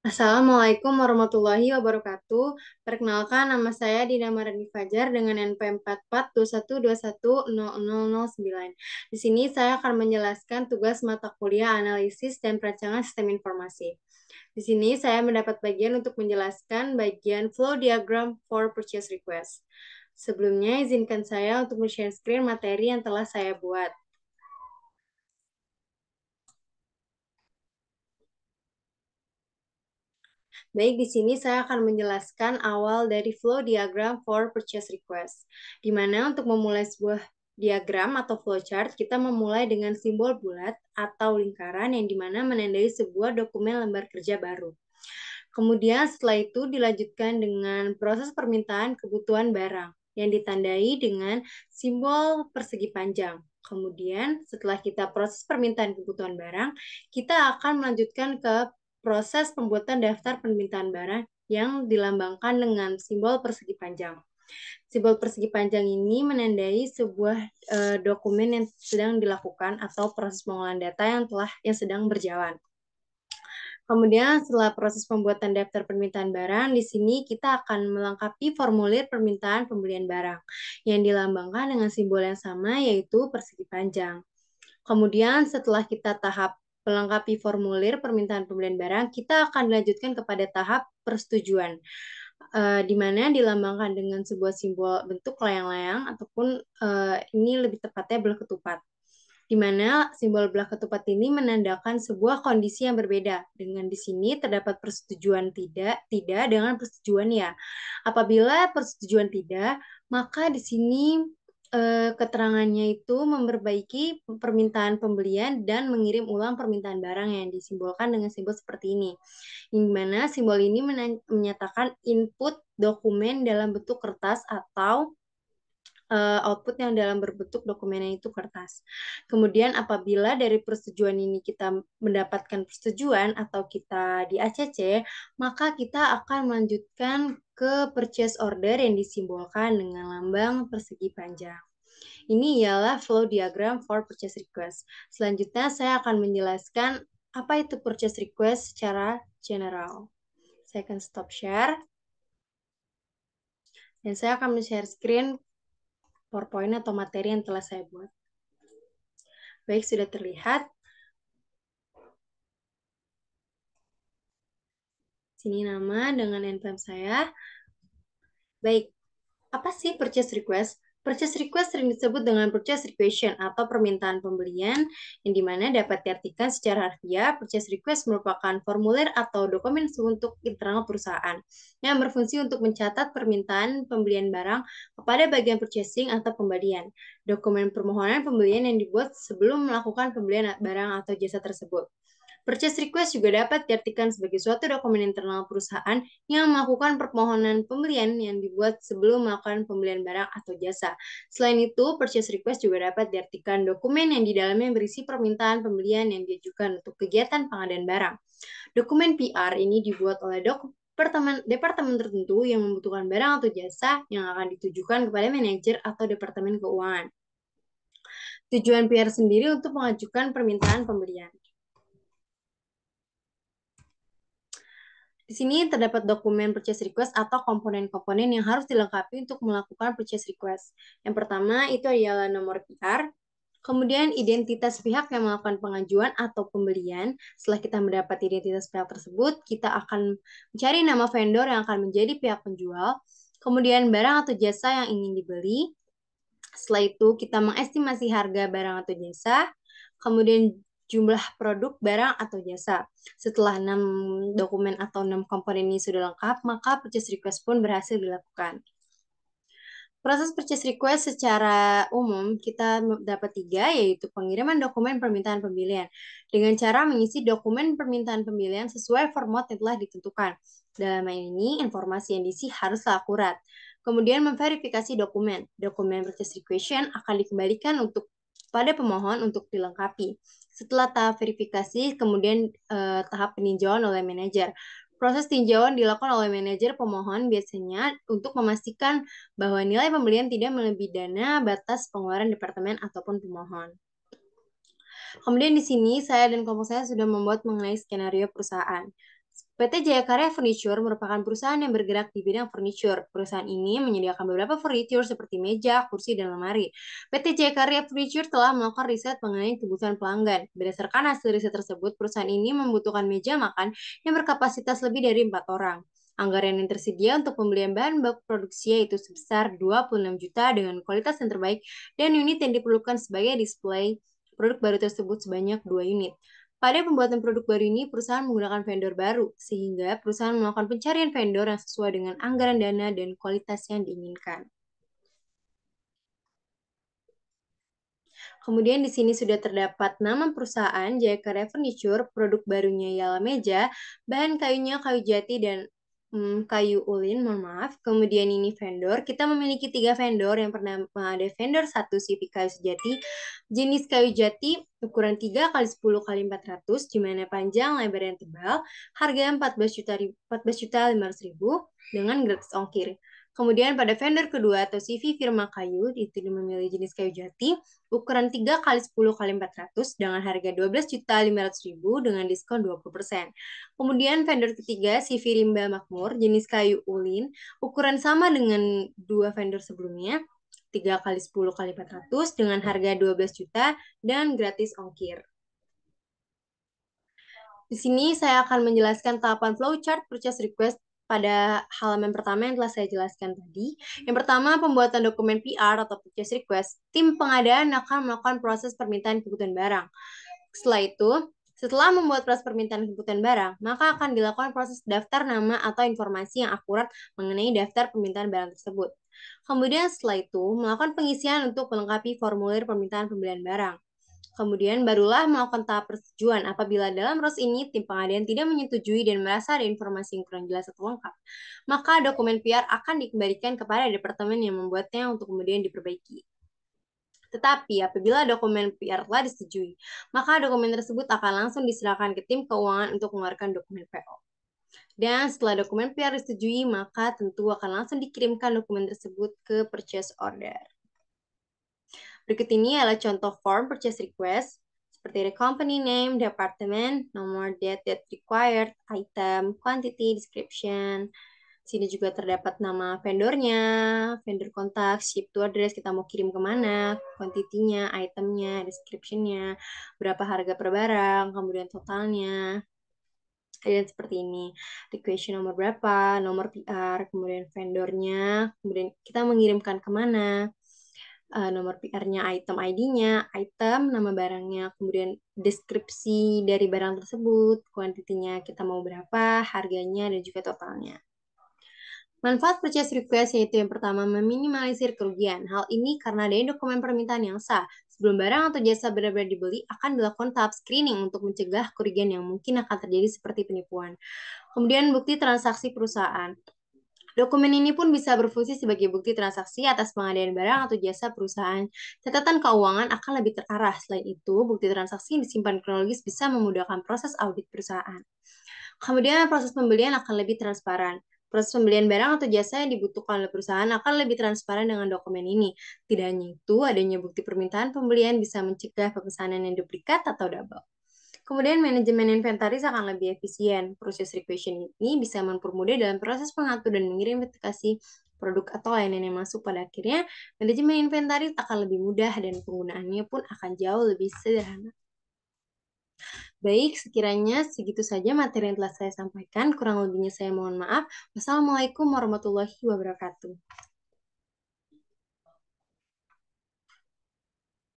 Assalamualaikum warahmatullahi wabarakatuh. Perkenalkan, nama saya Dina Marani Fajar dengan NP 4421210009. Di sini saya akan menjelaskan tugas mata kuliah analisis dan perancangan sistem informasi. Di sini saya mendapat bagian untuk menjelaskan bagian flow diagram for purchase request. Sebelumnya, izinkan saya untuk men-share screen materi yang telah saya buat. Baik, di sini saya akan menjelaskan awal dari flow diagram for purchase request. Di mana untuk memulai sebuah diagram atau flowchart, kita memulai dengan simbol bulat atau lingkaran yang dimana menandai sebuah dokumen lembar kerja baru. Kemudian setelah itu dilanjutkan dengan proses permintaan kebutuhan barang yang ditandai dengan simbol persegi panjang. Kemudian setelah kita proses permintaan kebutuhan barang, kita akan melanjutkan ke proses pembuatan daftar permintaan barang yang dilambangkan dengan simbol persegi panjang. Simbol persegi panjang ini menandai sebuah dokumen yang sedang dilakukan atau proses pengolahan data yang sedang berjalan. Kemudian setelah proses pembuatan daftar permintaan barang, di sini kita akan melengkapi formulir permintaan pembelian barang yang dilambangkan dengan simbol yang sama yaitu persegi panjang. Kemudian setelah kita tahap melengkapi formulir permintaan pembelian barang, kita akan dilanjutkan kepada tahap persetujuan, di mana dilambangkan dengan sebuah simbol bentuk layang-layang ataupun ini lebih tepatnya belah ketupat, di mana simbol belah ketupat ini menandakan sebuah kondisi yang berbeda. Dengan di sini terdapat persetujuan tidak dengan persetujuan ya. Apabila persetujuan tidak, maka di sini keterangannya itu memperbaiki permintaan pembelian dan mengirim ulang permintaan barang yang disimbolkan dengan simbol seperti ini. Di mana simbol ini menyatakan input dokumen dalam bentuk kertas atau output yang dalam berbentuk dokumennya itu kertas. Kemudian apabila dari persetujuan ini kita mendapatkan persetujuan atau kita di ACC, maka kita akan melanjutkan ke purchase order yang disimbolkan dengan lambang persegi panjang. Ini ialah flow diagram for purchase request. Selanjutnya saya akan menjelaskan apa itu purchase request secara general. Saya akan stop share. Dan saya akan men-share screen PowerPoint atau materi yang telah saya buat. Baik, sudah terlihat. Sini nama dengan npm saya. Baik, apa sih purchase request? Purchase request sering disebut dengan purchase requisition atau permintaan pembelian yang dimana dapat diartikan secara harfiah. Purchase request merupakan formulir atau dokumen untuk internal perusahaan yang berfungsi untuk mencatat permintaan pembelian barang kepada bagian purchasing atau pembelian. Dokumen permohonan pembelian yang dibuat sebelum melakukan pembelian barang atau jasa tersebut. Purchase request juga dapat diartikan sebagai suatu dokumen internal perusahaan yang melakukan permohonan pembelian yang dibuat sebelum melakukan pembelian barang atau jasa. Selain itu, purchase request juga dapat diartikan dokumen yang di dalamnya berisi permintaan pembelian yang diajukan untuk kegiatan pengadaan barang. Dokumen PR ini dibuat oleh departemen tertentu yang membutuhkan barang atau jasa yang akan ditujukan kepada manajer atau departemen keuangan. Tujuan PR sendiri untuk mengajukan permintaan pembelian. Di sini terdapat dokumen purchase request atau komponen-komponen yang harus dilengkapi untuk melakukan purchase request. Yang pertama itu adalah nomor PR, kemudian identitas pihak yang melakukan pengajuan atau pembelian. Setelah kita mendapat identitas pihak tersebut, kita akan mencari nama vendor yang akan menjadi pihak penjual, kemudian barang atau jasa yang ingin dibeli. Setelah itu kita mengestimasi harga barang atau jasa, kemudian jumlah produk, barang, atau jasa. Setelah 6 dokumen atau 6 komponen ini sudah lengkap, maka purchase request pun berhasil dilakukan. Proses purchase request secara umum kita dapat 3, yaitu pengiriman dokumen permintaan pembelian dengan cara mengisi dokumen permintaan pembelian sesuai format yang telah ditentukan. Dalam hal ini, informasi yang diisi haruslah akurat. Kemudian memverifikasi dokumen. Dokumen purchase request akan dikembalikan pada pemohon untuk dilengkapi. Setelah tahap verifikasi, kemudian tahap peninjauan oleh manajer. Proses tinjauan dilakukan oleh manajer pemohon biasanya untuk memastikan bahwa nilai pembelian tidak melebihi dana batas pengeluaran departemen ataupun pemohon. Kemudian di sini saya dan kelompok saya sudah membuat mengenai skenario perusahaan. PT Jaya Karya Furniture merupakan perusahaan yang bergerak di bidang furniture. Perusahaan ini menyediakan beberapa furniture seperti meja, kursi, dan lemari. PT Jaya Karya Furniture telah melakukan riset mengenai kebutuhan pelanggan. Berdasarkan hasil riset tersebut, perusahaan ini membutuhkan meja makan yang berkapasitas lebih dari 4 orang. Anggaran yang tersedia untuk pembelian bahan baku produksi yaitu sebesar 26 juta dengan kualitas yang terbaik dan unit yang diperlukan sebagai display produk baru tersebut sebanyak 2 unit. Pada pembuatan produk baru ini, perusahaan menggunakan vendor baru, sehingga perusahaan melakukan pencarian vendor yang sesuai dengan anggaran dana dan kualitas yang diinginkan. Kemudian di sini sudah terdapat nama perusahaan Jaya Karya Furniture, produk barunya ialah meja, bahan kayunya kayu jati dan kayu ulin, mohon maaf. Kemudian ini vendor, kita memiliki 3 vendor. Yang pertama ada vendor 1 CV kayu sejati, jenis kayu jati, ukuran 3 kali 10 kali 400, di mana panjang, lebar, dan tebal, harga 14.500.000 dengan gratis ongkir. Kemudian pada vendor kedua atau CV firma kayu, itu memilih jenis kayu jati, ukuran 3 kali 10 kali 400 dengan harga 12.500.000 dengan diskon 20%. Kemudian vendor ketiga CV Rimba Makmur jenis kayu ulin, ukuran sama dengan dua vendor sebelumnya, 3 kali 10 kali 400 dengan harga 12 juta dan gratis ongkir. Di sini saya akan menjelaskan tahapan flowchart purchase request pada halaman pertama yang telah saya jelaskan tadi. Yang pertama, pembuatan dokumen PR atau purchase request. Tim pengadaan akan melakukan proses permintaan kebutuhan barang. Setelah itu, setelah membuat proses permintaan kebutuhan barang, maka akan dilakukan proses daftar nama atau informasi yang akurat mengenai daftar permintaan barang tersebut. Kemudian setelah itu, melakukan pengisian untuk melengkapi formulir permintaan pembelian barang. Kemudian barulah melakukan tahap persetujuan. Apabila dalam proses ini tim pengadaan tidak menyetujui dan merasa ada informasi yang kurang jelas atau lengkap, maka dokumen PR akan dikembalikan kepada departemen yang membuatnya untuk kemudian diperbaiki. Tetapi apabila dokumen PR telah disetujui, maka dokumen tersebut akan langsung diserahkan ke tim keuangan untuk mengeluarkan dokumen PO. Dan setelah dokumen PR disetujui, maka tentu akan langsung dikirimkan dokumen tersebut ke purchase order. Berikut ini adalah contoh form purchase request, seperti the company name, department, nomor date required, item, quantity, description. Sini juga terdapat nama vendornya, vendor kontak, ship to address, kita mau kirim kemana, quantity-nya, itemnya, description-nya, berapa harga per barang, kemudian totalnya. Dan seperti ini, request nomor berapa, nomor PR, kemudian vendornya, kemudian kita mengirimkan kemana, nomor PR-nya, item ID-nya, item, nama barangnya, kemudian deskripsi dari barang tersebut, kuantitinya kita mau berapa, harganya, dan juga totalnya. Manfaat purchase request yaitu yang pertama meminimalisir kerugian. Hal ini karena adanya dokumen permintaan yang sah. Sebelum barang atau jasa benar-benar dibeli, akan dilakukan tahap screening untuk mencegah kerugian yang mungkin akan terjadi seperti penipuan. Kemudian bukti transaksi perusahaan. Dokumen ini pun bisa berfungsi sebagai bukti transaksi atas pengadaan barang atau jasa perusahaan. Catatan keuangan akan lebih terarah. Selain itu, bukti transaksi yang disimpan kronologis bisa memudahkan proses audit perusahaan. Kemudian proses pembelian akan lebih transparan. Proses pembelian barang atau jasa yang dibutuhkan oleh perusahaan akan lebih transparan dengan dokumen ini. Tidak hanya itu, adanya bukti permintaan pembelian bisa mencegah pemesanan yang duplikat atau double. Kemudian manajemen inventaris akan lebih efisien. Proses requisition ini bisa mempermudah dalam proses mengatur dan mengirim notifikasi produk atau layanan yang masuk. Pada akhirnya, manajemen inventaris akan lebih mudah dan penggunaannya pun akan jauh lebih sederhana. Baik, sekiranya segitu saja materi yang telah saya sampaikan. Kurang lebihnya saya mohon maaf. Wassalamualaikum warahmatullahi wabarakatuh.